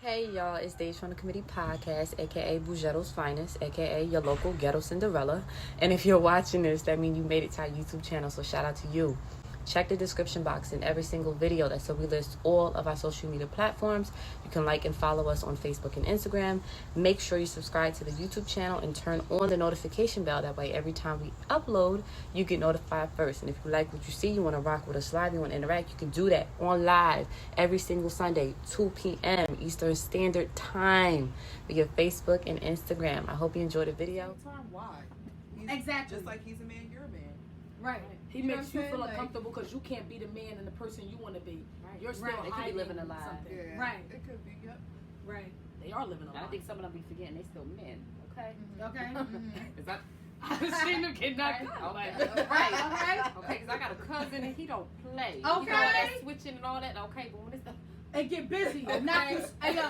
Hey y'all, it's Days from the Committee Podcast, aka Bougetto's Finest, aka your local ghetto Cinderella. And if you're watching this, that means you made it to our YouTube channel, so shout out to you. Check the description box in every single video. That's so we list all of our social media platforms. You can like and follow us on Facebook and Instagram. Make sure you subscribe to the YouTube channel and turn on the notification bell. That way every time we upload, you get notified first. And if you like what you see, you want to rock with us live, you want to interact, you can do that on live every single Sunday, 2 p.m. Eastern Standard Time via Facebook and Instagram. I hope you enjoyed the video. Why? Exactly. Just like he's a man, you're a man. Right. He makes you feel uncomfortable because you can't be the man and the person you want to be. Right. You're still They could be living a lie. Yeah. Right. It could be. Yep. Right. They are living a lie. I think some of them be forgetting they still men. Okay. Okay. Is that? I've seen them get knocked out. Okay. Right. Okay, because I got a cousin and he don't play. He Okay. know that switching and all that. Okay, but when it's the And get busy. Knock you, hey, yo,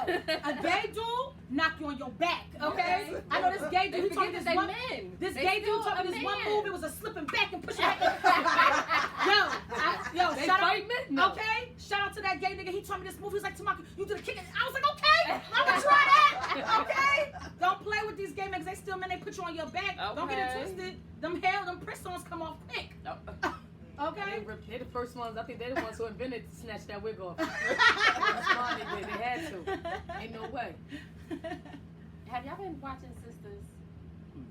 a gay dude knock you on your back. Okay. Yes. I know this gay dude. He told me forget this that one. they men. This They gay dude still told me a this one man. move. It was a slipping back and pushing back. Yo, They shout fight out. men? No. Okay. Shout out to that gay nigga. He told me this move. He was like, Tamaki, you do the kick. I was like, okay, I'm gonna try that. Okay. Don't play with these gay niggas. They still men. They put you on your back. Don't get it Okay. twisted. Them press-ons come off quick. Okay. They're the first ones. I think they're the ones who invented to snatch that wig off. That's why they did. They had to. Ain't no way. Have y'all been watching Sisters?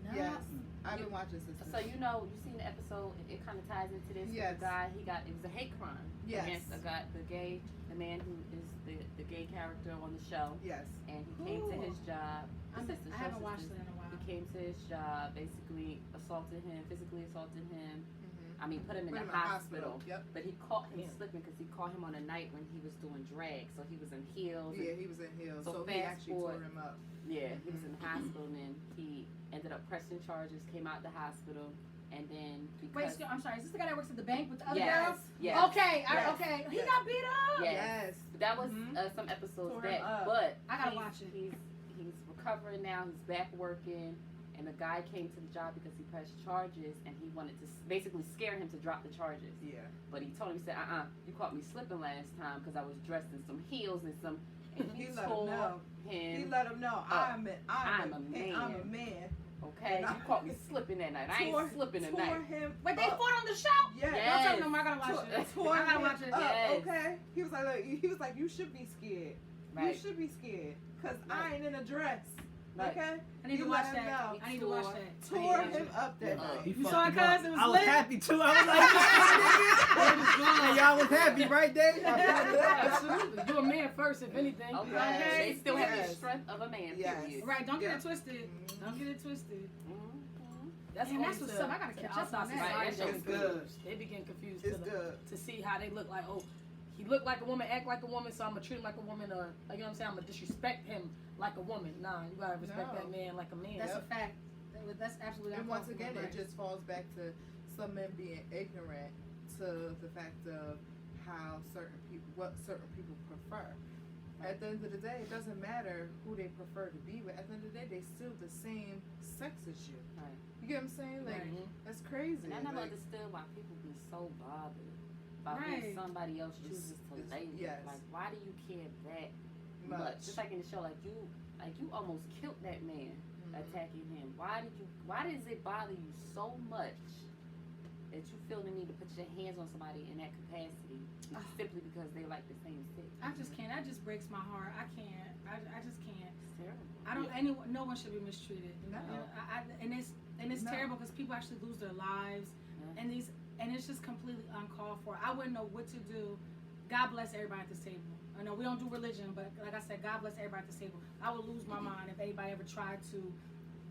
No. Yes. I've been watching Sisters. So you know, you seen the episode. It kind of ties into this. Yes. The guy, it was a hate crime Yes. against the man who is the gay character on the show. Yes. And he came to his job. I haven't watched it in a while. He came to his job, basically physically assaulted him. I mean, put him in the hospital. Yep. But he caught him slipping because he caught him on a night when he was doing drag. So he was in heels. Yeah, he was in heels. So So he fast actually forward- tore him up. Yeah, he was in the hospital, and then he ended up pressing charges, came out the hospital, and then Wait, because I'm sorry. Is this the guy that works at the bank with the other Yes, girl? yes. Okay, Yes. okay. He Yes. got beat up. Yes. Yes. that was Mhm. some episodes Tore him back, up. but I gotta he's- watch it. He's recovering now. He's back working, and the guy came to the job because he pressed charges, and he wanted to basically scare him to drop the charges. Yeah. But he told him, he said, you caught me slipping last time because I was dressed in some heels and some. And he, He let him told know. him, He let him know. I'm a I'm a man. I'm a man. okay, And you caught me slipping that night. I Tore- ain't slipping Tore tonight. him. Wait, they up. fought on the show? Yeah. Yes. Don't tell them I gotta watch it. Tore I gotta him watch it. up, Yes. Okay. He was like, you should be scared. You Right. should be scared, cause Right. I ain't in a dress. Right. Okay. I need to You watch let him that. know. I need to watch that. Tore him up that night. You saw it, cuz? It was I was lit? happy too. I was like, and y'all was happy, right, Dave? Absolutely. You're a man first, if anything. Okay. Yes. They still have the Yes. strength of a man. Yes. Period. Right, don't get Yeah. it twisted. Don't get it twisted. That's Man, only that's what's to- up. I gotta to catch up outside on that. society. Right, that show's good. They begin confused It's to, good. to see how they look like. Oh, he looked like a woman, act like a woman, so I'm gonna treat him like a woman, or like, you know what I'm saying? I'm gonna disrespect him like a woman. Nah, you gotta respect No. that man like a man. That's Yep. a fact. That's absolutely And once uncomfortable, again, right. it just falls back to some men being ignorant to the fact of how what certain people prefer. At the end of the day, it doesn't matter who they prefer to be with. At the end of the day, they still the same sex as you. Right. You get what I'm saying? Like Right. that's crazy. And I never Like, understood why people be so bothered about Right. when somebody else chooses to It's- lay with. yes. Like, why do you care that much? much. Just like in the show, like you almost killed that man attacking him. Why does it bother you so much that you feel the need to put your hands on somebody in that capacity simply because they like the same sex? I just can't. That just breaks my heart. I can't. I just can't. It's terrible. I don't. No one should be mistreated. No. And it's No. terrible because people actually lose their lives, Yeah. and it's just completely uncalled for. I wouldn't know what to do. God bless everybody at this table. I know we don't do religion, but like I said, God bless everybody at this table. I would lose my mind if anybody ever tried to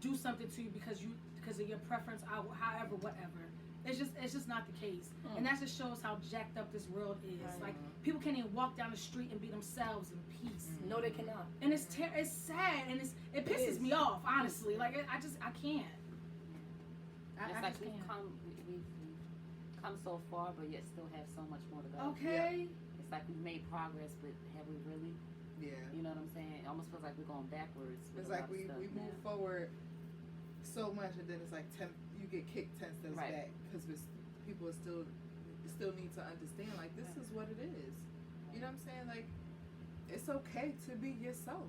do something to you because of your preference, however, whatever. It's just not the case, and that just shows how jacked up this world is. Right. Like people can't even walk down the street and be themselves in peace. No, they cannot. And it's sad, and it pisses me off, honestly. Like I can't. It's I like just we've can't. we've come so far, but yet still have so much more to go. Okay. It's like we've made progress, but have we really? yeah. You know what I'm saying? It almost feels like we're going backwards. With It's a lot like of we stuff move now. forward so much, and then it's like you get kicked 10 steps Right. back because people are still need to understand like this is what it is. You know what I'm saying? Like it's okay to be yourself.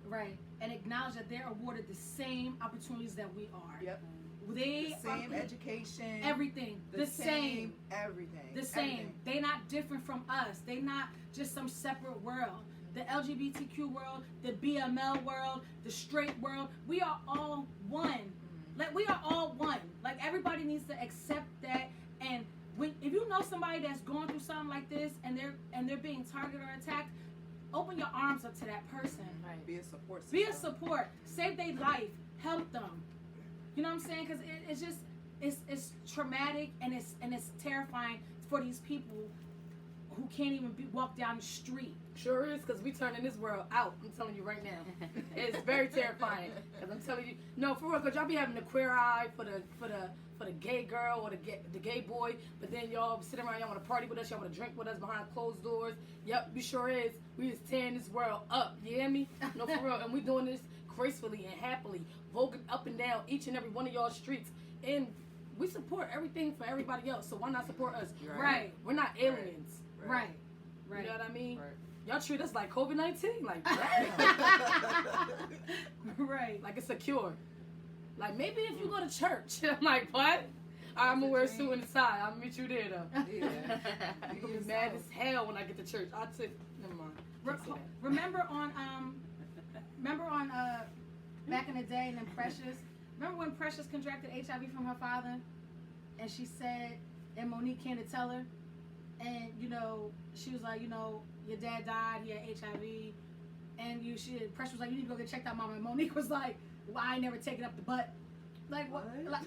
Right. And acknowledge that they're awarded the same opportunities that we are. Yep. They The same are, education. everything. The same. Everything. The same. Everything. They're not different from us. They're not just some separate world. The LGBTQ world, the BML world, the straight world, we are all one. Like, we are all one. Like, everybody needs to accept that. And if you know somebody that's going through something like this and they're being targeted or attacked, open your arms up to that person. Right. Be a support system. Be a support. Save their life. Help them. You know what I'm saying? Because it's just it's traumatic and it's terrifying for these people who can't even walk down the street. Sure is, because we turning this world out. I'm telling you right now. It's very terrifying. Because I'm telling you, no, for real, because y'all be having the queer eye for the gay girl or the gay boy, but then y'all sit around, y'all want to party with us, y'all want to drink with us behind closed doors. Yep, we sure is. We just tearing this world up. You hear me? No, for real. And we doing this gracefully and happily, voguing up and down each and every one of y'all streets. And we support everything for everybody else, so why not support us? Right. We're not aliens. Right. You know what I mean? Right. Y'all treat us like COVID-19, like Right. like it's a cure. Like, maybe if you go to church, I'm like, what? I'm gonna wear a suit inside. I'll meet you there though. Yeah. You gonna be mad as hell when I get to church. I'll take. Never mind. Can't say that. Remember on back in the day, and then Precious. Remember when Precious contracted HIV from her father, and she said, and Monique came to tell her, and she was like, your dad died, he had HIV, and Precious was like, you need to go get checked out, mama. And Monique was like, well, I ain't never taken up the butt. Like what? Like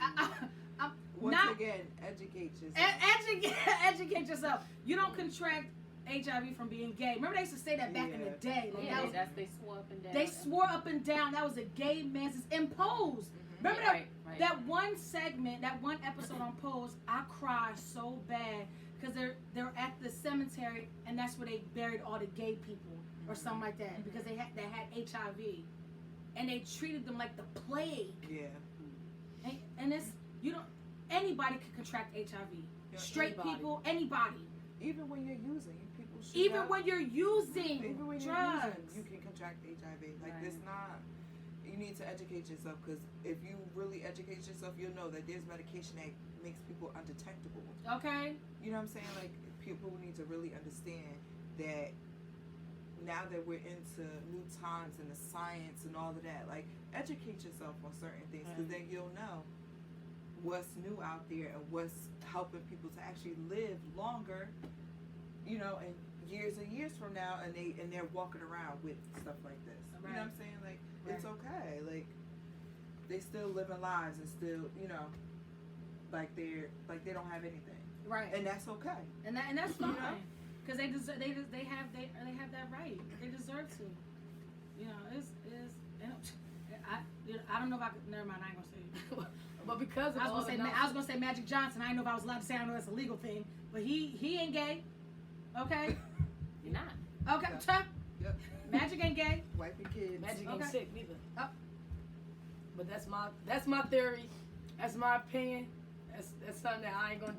I'm Once not again, educate yourself. educate yourself. You don't contract HIV from being gay. Remember they used to say that back in the day. Like Yeah, they swore up and down. They swore up and down that was a gay man's imposed. Remember Yeah, right. that one segment, that one episode on Pose, I cried so bad because they're at the cemetery and that's where they buried all the gay people or something like that because they had HIV and they treated them like the plague. Yeah. And it's anybody can contract HIV. Yeah, Straight anybody. people, anybody. Even when you're using, people should Even not- when you're using even when you're drugs. using, you can contract HIV. Like Right. it's not. You need to educate yourself because if you really educate yourself, you'll know that there's medication that makes people undetectable. Okay? You know what I'm saying? Like people need to really understand that now that we're into new times and the science and all of that, like educate yourself on certain things because then you'll know what's new out there and what's helping people to actually live longer, and years and years from now, and they're walking around with stuff like this. You know what I'm saying? Like it's okay. Like they still living lives and still, like they don't have anything. Right. And that's okay. And that's fine. You know? Because they have that right. They deserve to. I don't know if I could. Never mind. I ain't gonna say it. But because of I all was the gonna say Magic Johnson. I didn't know if I was allowed to say. I know that's a legal thing, but he ain't gay. Okay. You're not. Okay. Yep. Magic ain't gay. Wife and kids. Magic Okay. ain't sick neither. Oh. But that's my theory. That's my opinion. That's something that I ain't gonna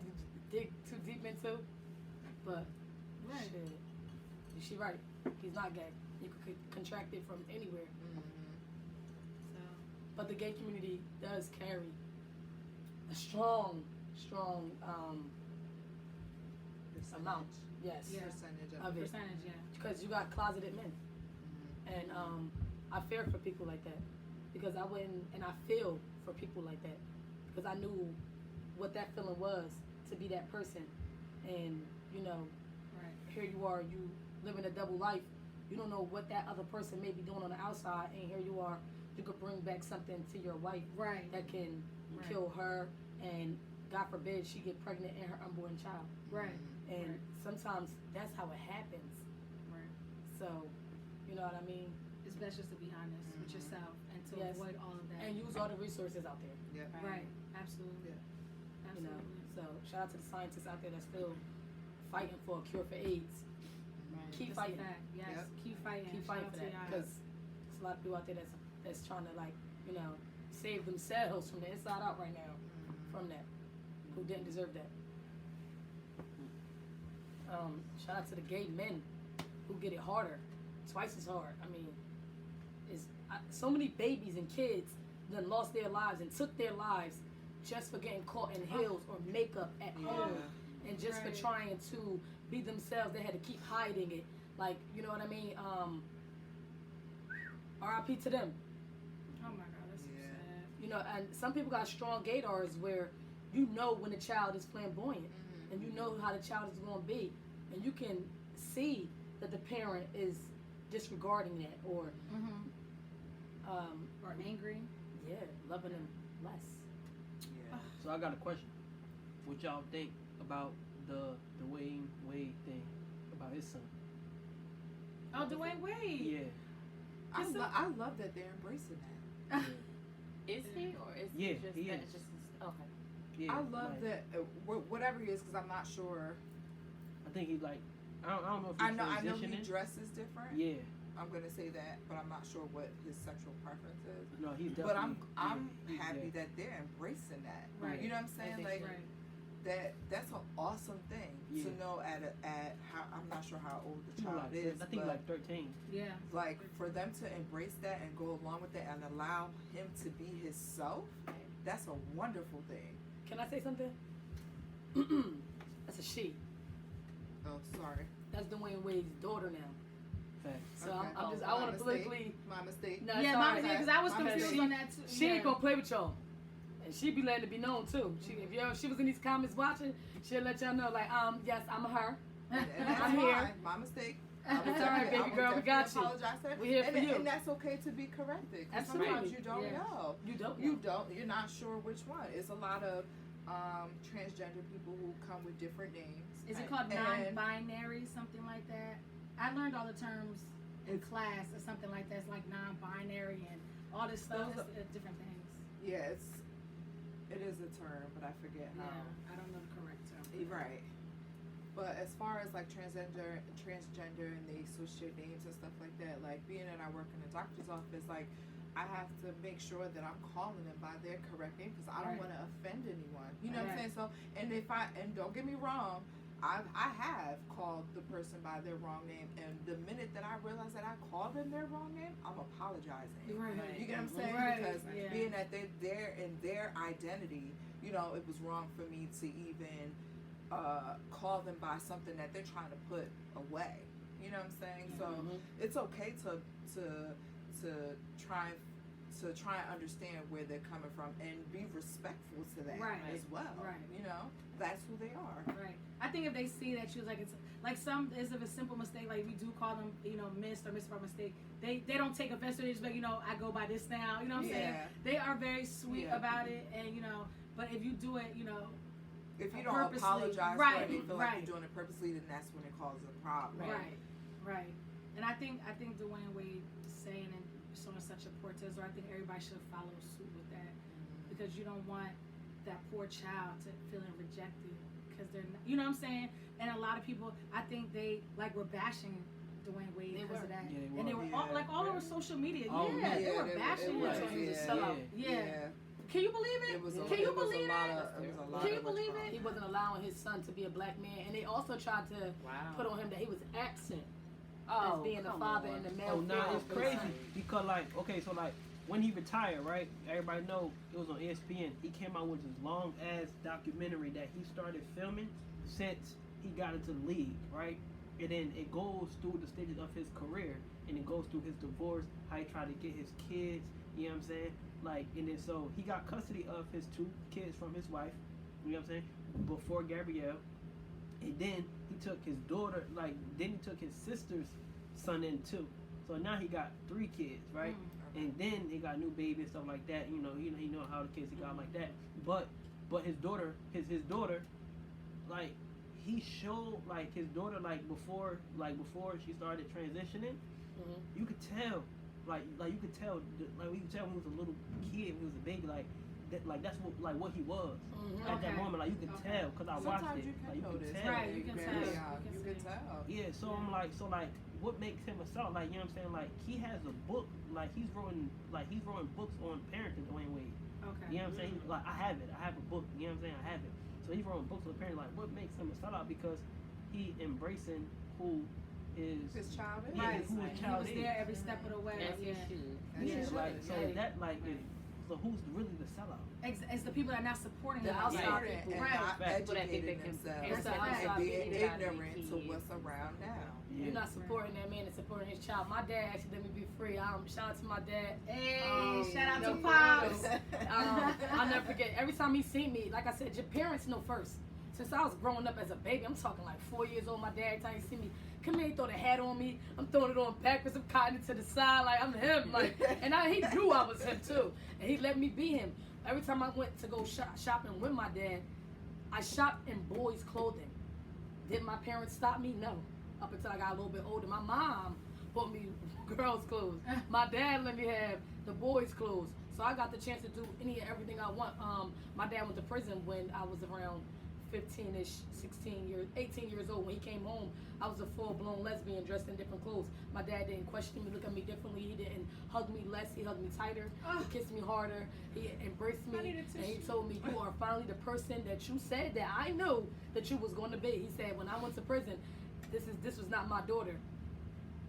dig too deep into. But Right. shit, she right. He's not gay. You could contract it from anywhere. So. But the gay community does carry a strong amount. Yes. Yeah. Percentage Of it. Percentage, yeah. Because you got closeted men. And I fear for people like that because I wouldn't, and I feel for people like that because I knew what that feeling was to be that person, and Right. here you are, you living a double life. You don't know what that other person may be doing on the outside, and here you are, you could bring back something to your wife Right. that can Right. kill her, and God forbid she get pregnant and her unborn child. Right. And Right. sometimes that's how it happens. Right. So, you know what I mean? It's best just to be honest with yourself and to Yes. avoid all of that. And use all the resources out there. Yeah. Right. Absolutely. Yeah. You know, Absolutely. so shout out to the scientists out there that's still fighting for a cure for AIDS. Right. Keep That's a fighting. fact. Yes. Yep. Keep fighting. Keep Shout fighting out for to that y'all. because there's a lot of people out there that's trying to save themselves from the inside out right now from that who didn't deserve that. Shout out to the gay men who get it harder twice as hard. I mean, so many babies and kids that lost their lives and took their lives just for getting caught in heels or makeup at home, and just for trying to be themselves. They had to keep hiding it. Like, you know what I mean? R.I.P. to them. Oh my God, that's so sad. You know, and some people got strong gaydars where you know when a child is flamboyant, and you know how the child is going to be, and you can see that the parent is disregarding that or or angry. Yeah, loving them less. Yeah. So I got a question. What y'all think about the Dwayne Wade thing about his son? Oh, Dwayne Wade. Yeah. I love that they're embracing that. Is he or is Yeah, he just he that? is. It's just okay. Yeah. I love like, that whatever he is, because I'm not sure. I think he's like, I don't know if I he's know transitioning. he dresses different. Yeah. I'm gonna say that, but I'm not sure what his sexual preference is. No, he's definitely. But I'm he's happy gay. that they're embracing that. Right. You know what I'm saying? Like that's an awesome thing to know at how, I'm not sure how old the child is. I think but like 13. Yeah. like for them to embrace that and go along with it and allow him to be himself, that's a wonderful thing. Can I say something? That's a she. Oh, sorry. That's Dwayne Wade's daughter now. Facts. So Okay. I want to politically. My mistake. No, Yeah, it's my alright. mistake, because I was My confused mistake. on that too. She ain't gonna play with y'all, and she be letting it be known too. If she was in these comments watching, she'll let y'all know. Like, yes, I'm her. And that's I'm fine. here. My mistake. It's all right, baby girl. We got you. Apologize for that. We here for you. And that's okay to be corrected. 'Cause Absolutely. Sometimes you don't Yeah. know. You don't. You don't. You're not sure which one. It's a lot of transgender people who come with different names. Is it called And- non-binary, something like that? I learned all the terms in class or something like that. It's like non-binary and all this stuff. Those It's different things. Yeah, it is a term, but I forget Yeah, how. I don't know the correct term. You're right. But as far as like transgender, and they switch their names and stuff like that, like being that I work in the doctor's office, like I have to make sure that I'm calling them by their correct name because I don't Right. want to offend anyone. You know what I'm Right. saying? So, and don't get me wrong, I have called the person by their wrong name, and the minute that I realize that I called them their wrong name, I'm apologizing. Right. You get what I'm saying? Right. Because Yeah. being that they're in their identity, you know, it was wrong for me to even call them by something that they're trying to put away. You know what I'm saying? So it's okay to try and understand where they're coming from and be respectful to that Right. as well. Right. You know, that's who they are. Right. I think if they see that she was like, it's like some is of a simple mistake, like we do call them, you know, missed or missed by mistake. They don't take offense to it. It's like, you know, I go by this now. You know what I'm saying? They are very sweet about it, and you know. But if you do it, you know, If you don't purposely, apologize right, for it, you feel like right. you're doing it purposely, then that's when it causes a problem. right. And I think Dwayne Wade saying and showing such a protest, or I think everybody should follow suit with that, because you don't want that poor child to feeling rejected because they're not, you know what I'm saying? And a lot of people, I think they like were bashing Dwayne Wade because of that, Yeah, and they were all over social media. Oh, yeah, yeah, they were bashing was, him. He was a sellout. Yeah. Can you believe it? It was Can you it was believe a lot it? of, it was a lot Can you of believe witchcraft. it? He wasn't allowing his son to be a black man, and they also tried to put on him that he was absent as being a father in the male. Oh, nah, figure it's of his crazy son. because like, okay, so like when he retired, right? Everybody know it was on ESPN. He came out with this long ass documentary that he started filming since he got into the league, right? And then it goes through the stages of his career, and it goes through his divorce, how he tried to get his kids. You know what I'm saying? Like, and then so he got custody of his 2 kids from his wife. You know what I'm saying? Before Gabrielle. And then he took his daughter, like, then he took his sister's son in too. So now he got 3 kids, right? And then he got a new baby and stuff like that. You know how the kids he got like that. But his daughter, like, he showed like his daughter before she started transitioning. You could tell, you could tell when he was a little kid, when he was a baby, that's what he was at that moment. Like you could tell because I watched Sometimes it. you can Like you notice. could tell. Right, you can Very tell. young. You can tell. Yeah, so I'm like, what makes him a star? Like, you know what I'm saying? Like, he has a book, he's writing books on parenting, Dwayne Wade. Okay. You know what I'm saying? Like, I have a book, you know what I'm saying? I have it. So he's writing books on parenting. Like, what makes him a star? Because he embracing who His child is. yeah, Right. who his He child was is. there every step of the way. As you Yeah. should. As you Yeah. should, Like, so yeah. that like is, so who's really the sellout? It's the people that are not supporting The them. outside Ignorant people. and Right. not Facts. People that think they educating can themselves That's the and outside being people. ignorant to what's around now. Yeah. You're not supporting that man and supporting his child. My dad actually let me be free. Shout out to my dad. Hey, shout out no to Pops. photos. I'll never forget. Every time he seen me, like I said, your parents know first. Since I was growing up as a baby, I'm talking like 4 years old. My dad, every time he see me, come here, he throw the hat on me. I'm throwing it on backwards. I'm cutting it to the side like I'm him. Like, and he knew I was him too, and he let me be him. Every time I went to go shopping with my dad, I shopped in boys' clothing. Did my parents stop me? No. Up until I got a little bit older, my mom bought me girls' clothes. My dad let me have the boys' clothes. So I got the chance to do any and everything I want. My dad went to prison when I was around 15-ish, 18 years old. When he came home, I was a full-blown lesbian dressed in different clothes. My dad didn't question me, look at me differently. He didn't hug me less. He hugged me tighter. He kissed me harder. He embraced me. And he told me, you are finally the person that you said that I knew that you was going to be. He said, when I went to prison, this was not my daughter.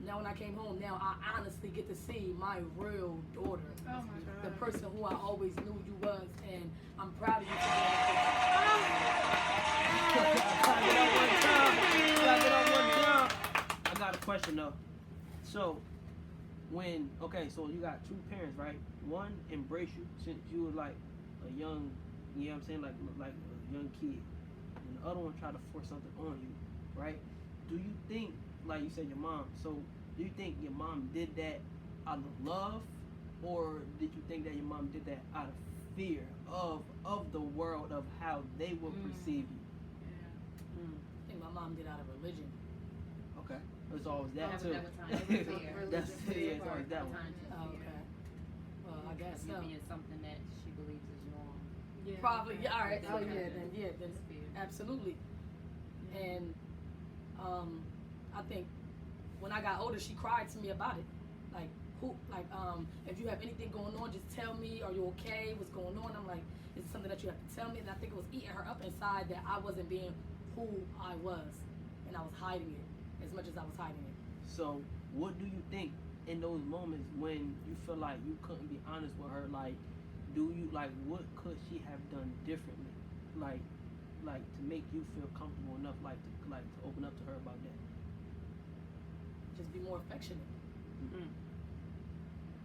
Now when I came home, now I honestly get to see my real daughter. Oh my God. The person who I always knew you was, and I'm proud of you for being I got a question though. So, so you got two parents, right? One embrace you since you were like a young, you know what I'm saying, like a young kid, and the other one tried to force something on you, right? Do you think, like you said, your mom? So, do you think your mom did that out of love, or did you think that your mom did that out of fear of the world of how they would perceive you? I think my mom did out of religion. Okay, it's always that too. That was time. It was fear. That's it's always that one. Oh, okay. Well, I guess so. Being something that she believes is wrong. Yeah. Probably. Yeah. All right. So Okay. then It's fear. absolutely. And I think when I got older, she cried to me about it. Like, if you have anything going on, just tell me. Are you okay? What's going on? I'm like, it's something that you have to tell me. And I think it was eating her up inside that I wasn't being who I was, and I was hiding it as much as I was hiding it. So, what do you think in those moments when you feel like you couldn't be honest with her? Like, what could she have done differently? Like to make you feel comfortable enough, to open up to her about that. Just be more affectionate. Mm-hmm.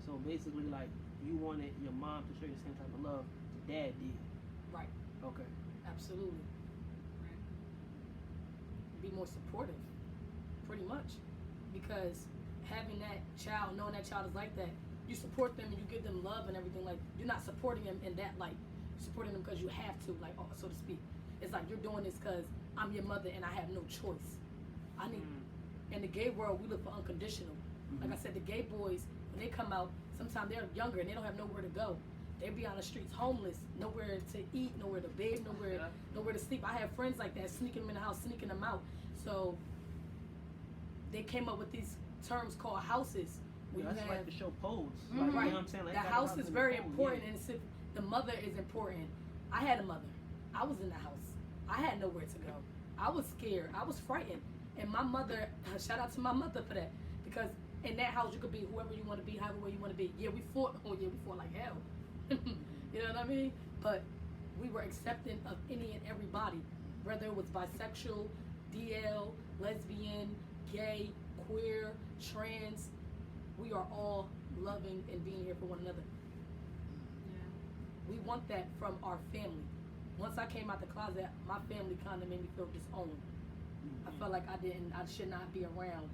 So basically, like, you wanted your mom to show you the same type of love dad did. Right. Okay. Absolutely. Be more supportive, pretty much, because having that child, knowing that child is like that, you support them and you give them love and everything. Like, you're not supporting them in that light. You're supporting them because you have to, like, so to speak. It's like you're doing this because I'm your mother and I have no choice. I need. In the gay world, we look for unconditional. Like I said, the gay boys, when they come out, sometimes they're younger and they don't have nowhere to go. They be on the streets homeless, nowhere to eat, nowhere to bathe, nowhere to sleep. I have friends like that, sneaking them in the house, sneaking them out. So they came up with these terms called houses. Yeah, that's like the show Pose. Right. Like, you know what I'm saying? Like, The they got house a is in very the Pose, important, yeah. and it's, the mother is important. I had a mother. I was in the house. I had nowhere to go. I was scared. I was frightened. And my mother, shout out to my mother for that, because in that house you could be whoever you want to be, however way you want to be. Yeah, we fought. Oh yeah, we fought like hell. You know what I mean? But we were accepting of any and everybody, whether it was bisexual, DL, lesbian, gay, queer, trans. We are all loving and being here for one another. We want that from our family. Once I came out the closet, my family kind of made me feel disowned. I felt like I should not be around.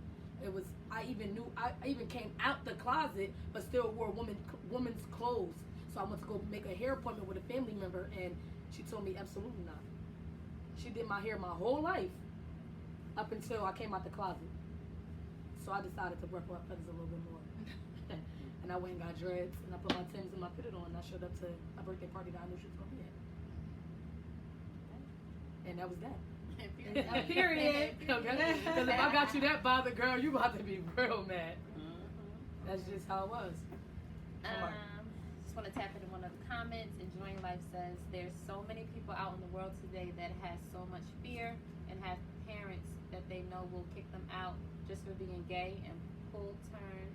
I even came out the closet, but still wore woman's clothes. So I went to go make a hair appointment with a family member, and she told me absolutely not. She did my hair my whole life, up until I came out the closet. So I decided to ruffle up feathers a little bit more. And I went and got dreads, and I put my Timbs and my fitted on, and I showed up to a birthday party that I knew she was going to be at. And that was that. Period. Okay? Because if I got you that bothered, girl, you about to be real mad. That's just how it was. Just want to tap into one of the comments. Enjoying Life says, there's so many people out in the world today that has so much fear and have parents that they know will kick them out just for being gay and pull turn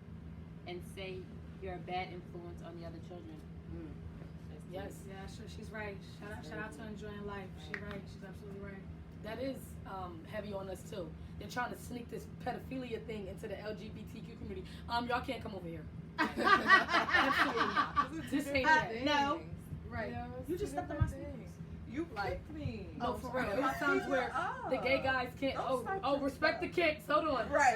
and say you're a bad influence on the other children. Yes. Yeah, sure, she's right. Shout out to enjoying life. She's right. She's absolutely right. That is heavy on us too. They're trying to sneak this pedophilia thing into the LGBTQ community. Y'all can't come over here. Absolutely not. This ain't that. No. Right. You know, you just stepped on my sneakers. You Like, kicked me. No, for real. There are times where the gay guys can't. Don't start Oh, your respect stuff. the kicks. Hold on. Right.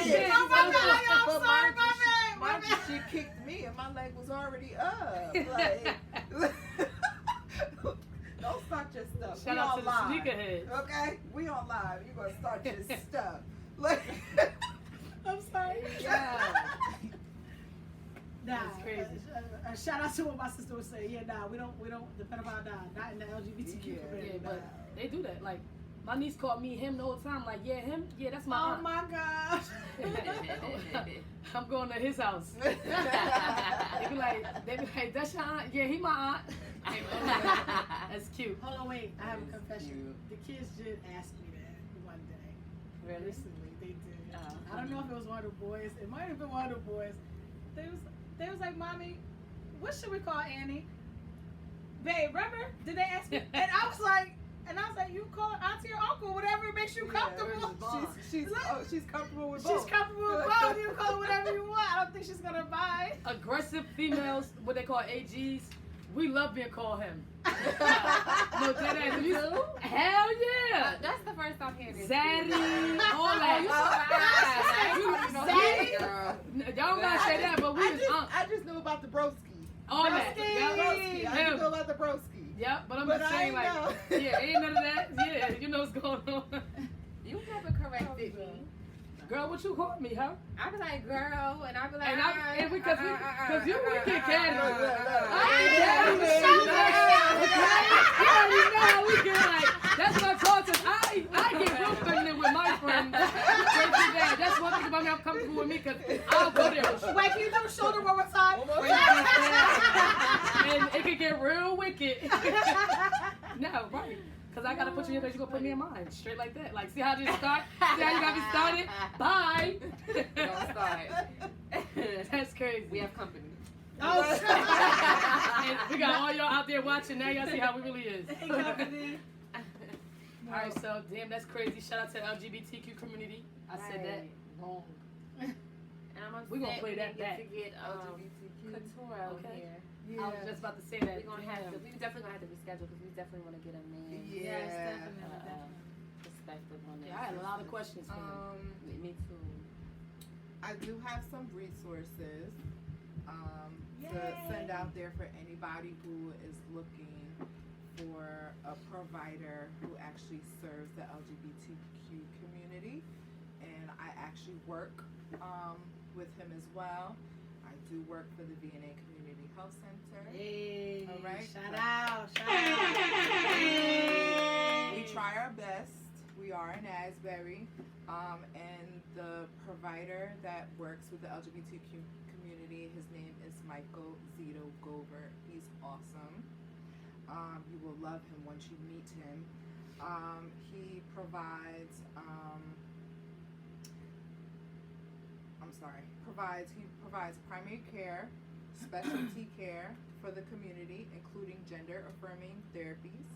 Yeah. Oh my God, I'm But sorry, mind my you, bad, my mind you, she kicked me and my leg was already up. Like, don't start your stuff. Shout we out on to the live. sneakerheads. Okay? We on live. You gonna start your stuff. Like, I'm sorry. yeah. Nah, That's crazy. Shout out to what my sister was saying. Yeah, nah, we don't, the pedophile, nah, not in the LGBTQ Yeah. community. Yeah, nah. but they do that. Like, my niece called me him the whole time. Like, yeah, him. Yeah, that's my Oh aunt. my gosh. I'm going to his house. They be like, that's your aunt? Yeah, he my aunt. That's cute. Hold on, wait. I have a That is confession. The kids did ask me that one day. Really? Recently, they did. Oh. I don't know if it was one of the boys. It might have been one of the boys. They was like, Mommy, what should we call Annie? Babe, remember? Did they ask me? And I was like, you call her auntie or uncle, whatever makes you comfortable. She's comfortable with She's both. comfortable with both. You call it whatever you want. I don't think she's gonna buy. Aggressive females, what they call AGs, we love being called him. No, that ass. You do? Hell yeah. That's the first I'm hearing this. Zaddy, all Oh, that. girl. Y'all gotta say that, but we was I just know about the broski. all that. Broski. Yep. Broski. I Him. just know about the broski. Yep, but I'm But just I saying, ain't like, know. yeah, ain't none of that. Yeah, you know what's going on. You never corrected me. Girl, what you call me, huh? I be like, girl, and I be like, And because you get candy. That's what I told us. I get real feminine with my friends. That's one thing about me. I'm comfortable with me because I'll go there with you. Wait, can you do a shoulder one more time? And it can get real wicked. No, right. Because I got to put you in because you're going to put me in mine. Straight like that. Like, see how this start? See how you got me started? Bye. Don't start. That's crazy. We have company. Oh, And we got all y'all out there watching. Now y'all see how we really is. Hey, company. All right, so damn, that's crazy. Shout out to the LGBTQ community. I said that wrong. And I'm upset We gonna play that didn't back. get to get LGBTQ. Couture out Okay. here. I was just about to say that. We definitely gonna have to reschedule because we definitely want to get a man Yes, Yeah. definitely. perspective on this. Yeah, I had a lot of questions for him. Me too. I do have some resources to Yay. send out there for anybody who is looking for a provider who actually serves the LGBTQ community. And I actually work with him as well. I do work for the VNA Community Health Center. Hey, All right. shout out. We try our best. We are in Asbury. And the provider that works with the LGBTQ community, his name is Michael Zito Gover. He's awesome. You will love him once you meet him. He provides primary care, specialty care for the community, including gender affirming therapies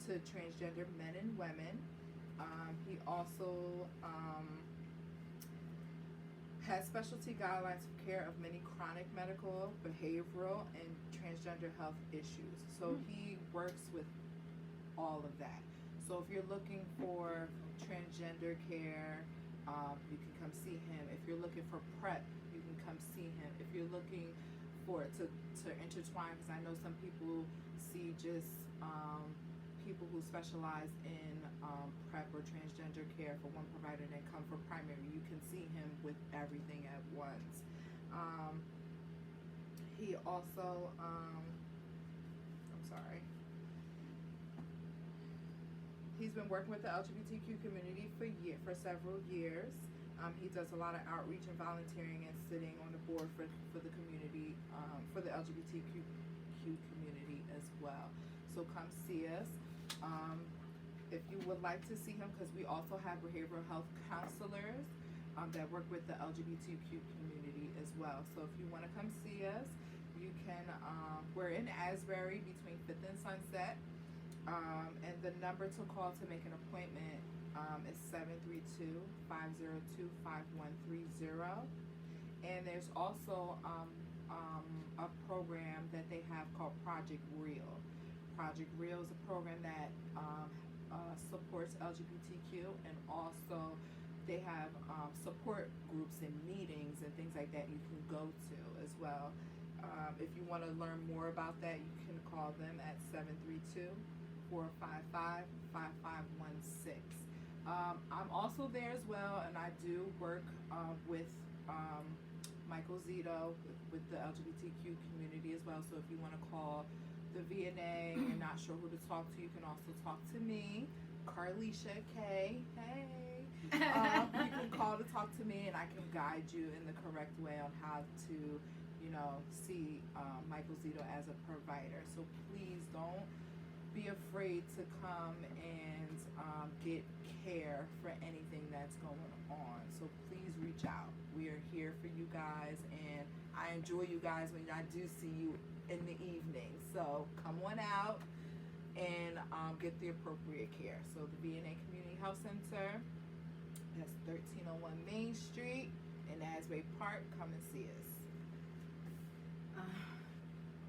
to transgender men and women. He also has specialty guidelines for care of many chronic medical, behavioral, and transgender health issues. So he works with all of that. So if you're looking for transgender care, you can come see him. If you're looking for PrEP, you can come see him. If you're looking for to intertwine, because I know some people see just people who specialize in PrEP or transgender care for one provider and then come for primary. You can see him with everything at once. He also, he's been working with the LGBTQ community for several years. He does a lot of outreach and volunteering and sitting on the board for the community, for the LGBTQ community as well. So come see us. If you would like to see him, because we also have behavioral health counselors that work with the LGBTQ community as well. So if you want to come see us, you can. We're in Asbury between 5th and Sunset. And the number to call to make an appointment is 732-502-5130. And there's also a program that they have called Project Real. Project Real is a program that supports LGBTQ, and also they have support groups and meetings and things like that you can go to as well. If you want to learn more about that, you can call them at 732-455-5516. I'm also there as well, and I do work with Michael Zito with the LGBTQ community as well. So if you want to call the VNA and not sure who to talk to, you can also talk to me, Carlisha K. Hey. You can call to talk to me, and I can guide you in the correct way on how to, see Michael Zito as a provider. So please don't be afraid to come and get care for anything that's going on. So please reach out. We are here for you guys, and I enjoy you guys when I do see you in the evening. So come on out and get the appropriate care. So the VNA Community Health Center, that's 1301 Main Street in Asbury Park. Come and see us.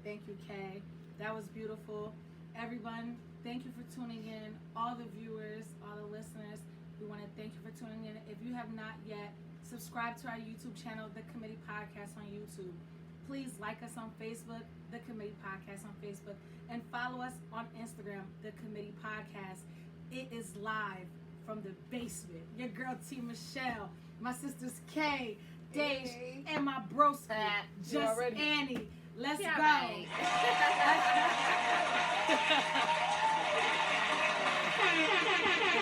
Thank you, Kay. That was beautiful. Everyone, thank you for tuning in. All the viewers, all the listeners, we want to thank you for tuning in. If you have not yet, subscribe to our YouTube channel, The Committee Podcast on YouTube. Please like us on Facebook, The Committee Podcast on Facebook, and follow us on Instagram, The Committee Podcast. It is live from the basement. Your girl T. Michelle, my sisters Kay, Dave, and my broski, Just Annie. Let's go. Right.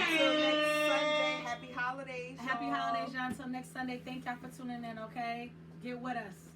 Until next Sunday, happy holidays. Happy y'all. holidays, y'all. Until next Sunday. Thank y'all for tuning in, okay? Get with us.